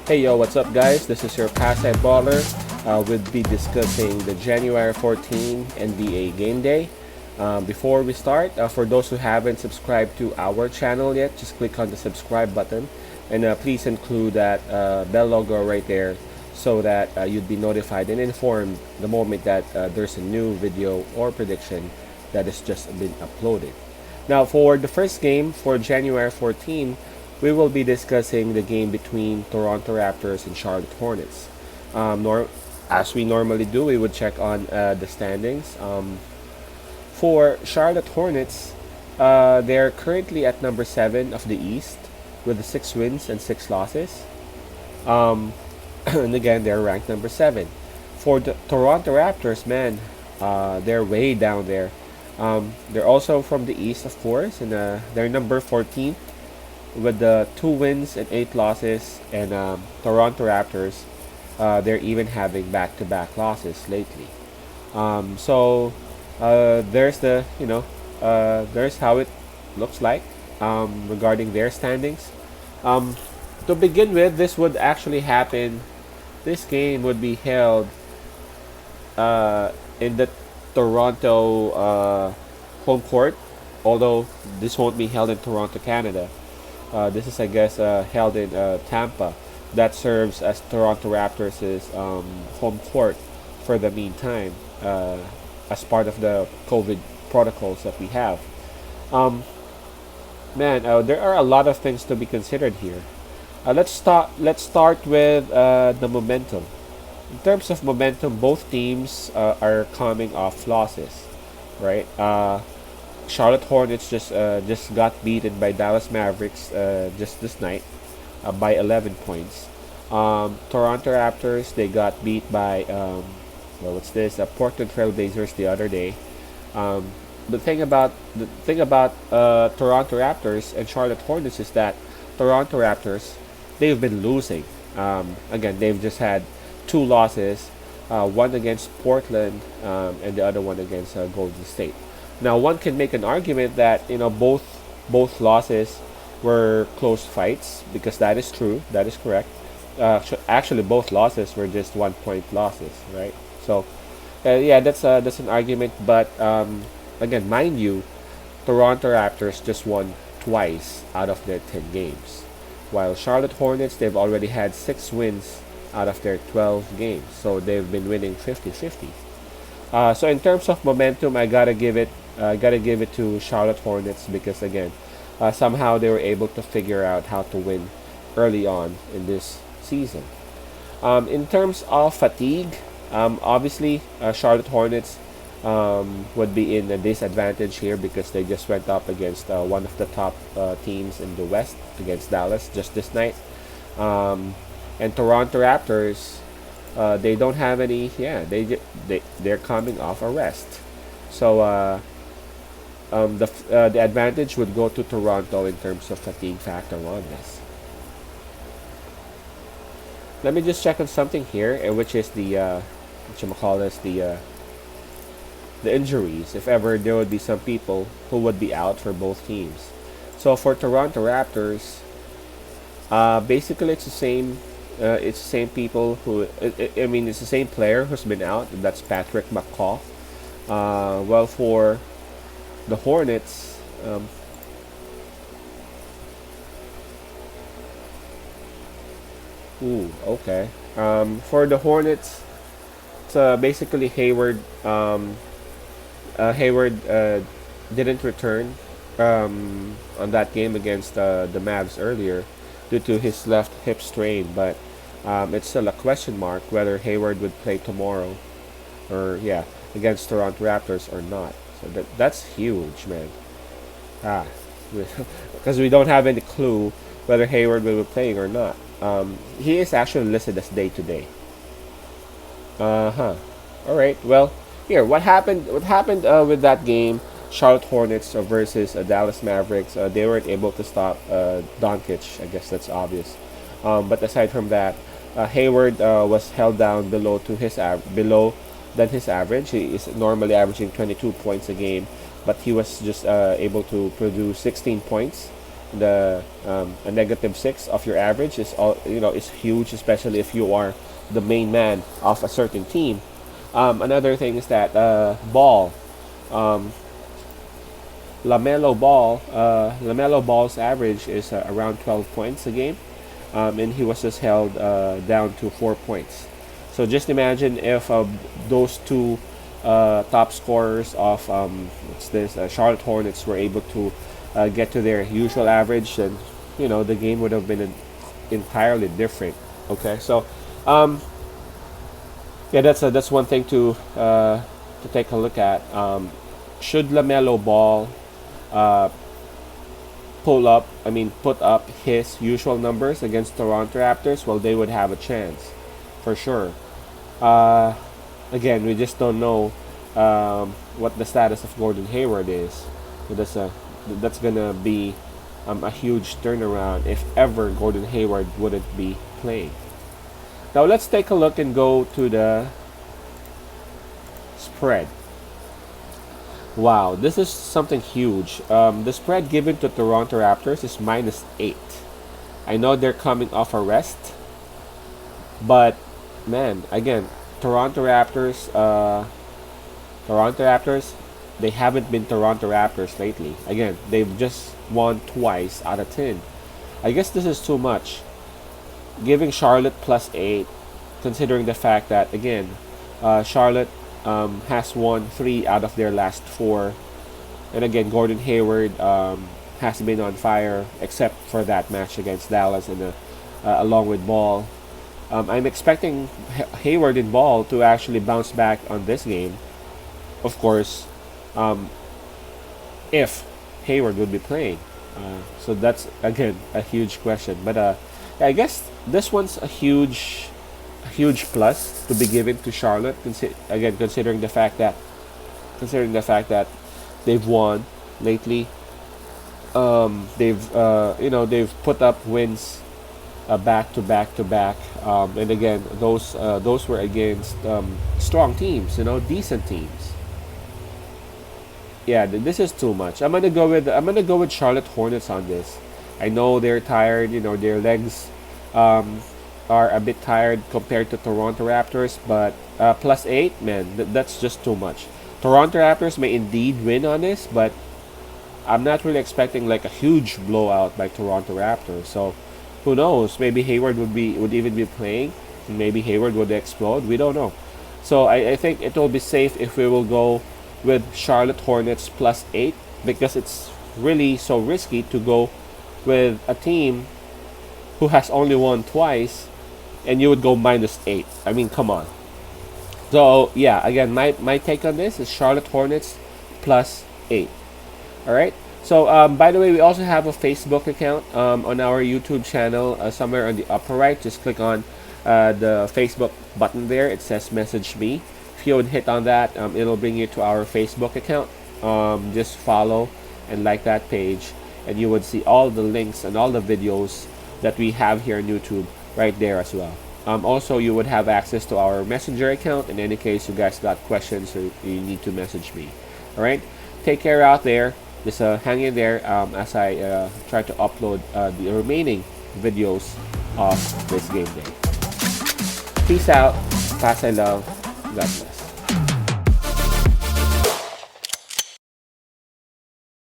Hey yo, what's up guys? This is your Pasay Baller. We'll be discussing the January 14 NBA Game Day. Before we start, for those who haven't subscribed to our channel yet, just click on the subscribe button and please include that bell logo right there so that you'd be notified and informed the moment that there's a new video or prediction that has just been uploaded. Now, for the first game for January 14, we will be discussing the game between Toronto Raptors and Charlotte Hornets. As we normally do, we would check on the standings. For Charlotte Hornets, they're currently at number 7 of the East with 6 wins and 6 losses. And again, they're ranked number 7. For the Toronto Raptors, man, they're way down there. They're also from the East, of course, and they're number 14 with the 2 wins and 8 losses. And Toronto Raptors, they're even having back-to-back losses lately. There's there's how it looks like regarding their standings. To begin with, this would actually happen. This game would be held in the Toronto home court, although this won't be held in Toronto, Canada. This is, I guess, held in Tampa. That serves as Toronto Raptors' home court for the meantime, as part of the COVID protocols that we have. Um, there are a lot of things to be considered here. Let's start with the momentum. In terms of momentum, both teams are coming off losses, right? Charlotte Hornets just got beaten by Dallas Mavericks just this night by 11 points. Toronto Raptors, they got beat by what's this? Portland Trail Blazers the other day. Um, the thing about Toronto Raptors and Charlotte Hornets is that Toronto Raptors, they've been losing. Again, they've just had 2 losses, one against Portland and the other one against Golden State. Now, one can make an argument that both losses were close fights, because that is true. That is correct. Actually, both losses were just 1 point losses, right? So, yeah, that's an argument. But again, mind you, Toronto Raptors just won twice out of their 10 games, while Charlotte Hornets, they've already had 6 wins out of their 12 games. So they've been winning 50-50. So in terms of momentum, I gotta give it to Charlotte Hornets, because again, somehow they were able to figure out how to win early on in this season. In terms of fatigue, obviously Charlotte Hornets would be in a disadvantage here because they just went up against one of the top teams in the West, against Dallas just this night. And Toronto Raptors, they don't have any. Yeah, they're coming off a rest, so the advantage would go to Toronto in terms of fatigue factor on this. Let me just check on something here, which is what you call this, the injuries. If ever there would be some people who would be out for both teams. So for Toronto Raptors, basically it's the same. It's the same people who. I mean, it's the same player who's been out. And that's Patrick McCaw. Well, for the Hornets, okay. For the Hornets, it's basically Hayward. Hayward didn't return on that game against the Mavs earlier due to his left hip strain, but it's still a question mark whether Hayward would play tomorrow, or yeah, against Toronto Raptors or not. So that's huge, man. Ah, because we don't have any clue whether Hayward will be playing or not. He is actually listed as day to day. Uh huh. All right. Well, here, what happened? What happened with that game? Charlotte Hornets versus Dallas Mavericks. They weren't able to stop Doncic. I guess that's obvious. But aside from that, Hayward was held down below than his average. He is normally averaging 22 points a game, but he was just able to produce 16 points a -6 of your average is all, is huge, especially if you are the main man of a certain team. Another thing is that Ball, um, Lamelo Ball's average is around 12 points a game, and he was just held down to 4 points. So just imagine if those two top scorers of Charlotte Hornets were able to get to their usual average, then the game would have been entirely different. Okay, so yeah, that's one thing to take a look at. Should Lamelo Ball uh, put up his usual numbers against Toronto Raptors? Well, they would have a chance, for sure. Uh, Again, we just don't know what the status of Gordon Hayward is. So that's gonna be a huge turnaround if ever Gordon Hayward wouldn't be playing. Now let's take a look and go to the spread. Wow, this is something huge. The spread given to Toronto Raptors is -8. I know they're coming off a rest, but man, again, Toronto Raptors, they haven't been Toronto Raptors lately. Again, they've just won twice out of 10. I guess this is too much. Giving Charlotte +8, considering the fact that, again, Charlotte has won 3 out of their last 4. And again, Gordon Hayward has been on fire, except for that match against Dallas and along with Ball. I'm expecting Hayward and Ball to actually bounce back on this game. Of course, if Hayward would be playing. So that's, again, a huge question. But I guess this one's a huge plus to be given to Charlotte. Again, considering the fact that they've won lately. They've put up wins back to back to back, and again, those were against strong teams, decent teams. Yeah, this is too much. I'm gonna go with Charlotte Hornets on this. I know they're tired. Their legs are a bit tired compared to Toronto Raptors, but +8, man, that's just too much. Toronto Raptors may indeed win on this, but I'm not really expecting like a huge blowout by Toronto Raptors. So who knows? Maybe Hayward would even be playing. Maybe Hayward would explode. We don't know. So I think it will be safe if we will go with Charlotte Hornets +8, because it's really so risky to go with a team who has only won twice, and you would go -8. I mean, come on. So yeah, again, my take on this is Charlotte Hornets +8. All right. So by the way, we also have a Facebook account on our YouTube channel. Somewhere on the upper right, just click on the Facebook button there. It says "Message Me." If you would hit on that, it'll bring you to our Facebook account. Just follow and like that page, and you would see all the links and all the videos that we have here on YouTube right there as well. Also, you would have access to our Messenger account in any case you guys got questions or you need to message me. All right, take care out there. Just hang in there as I try to upload the remaining videos of this game day. Peace out. Pass I love. God bless.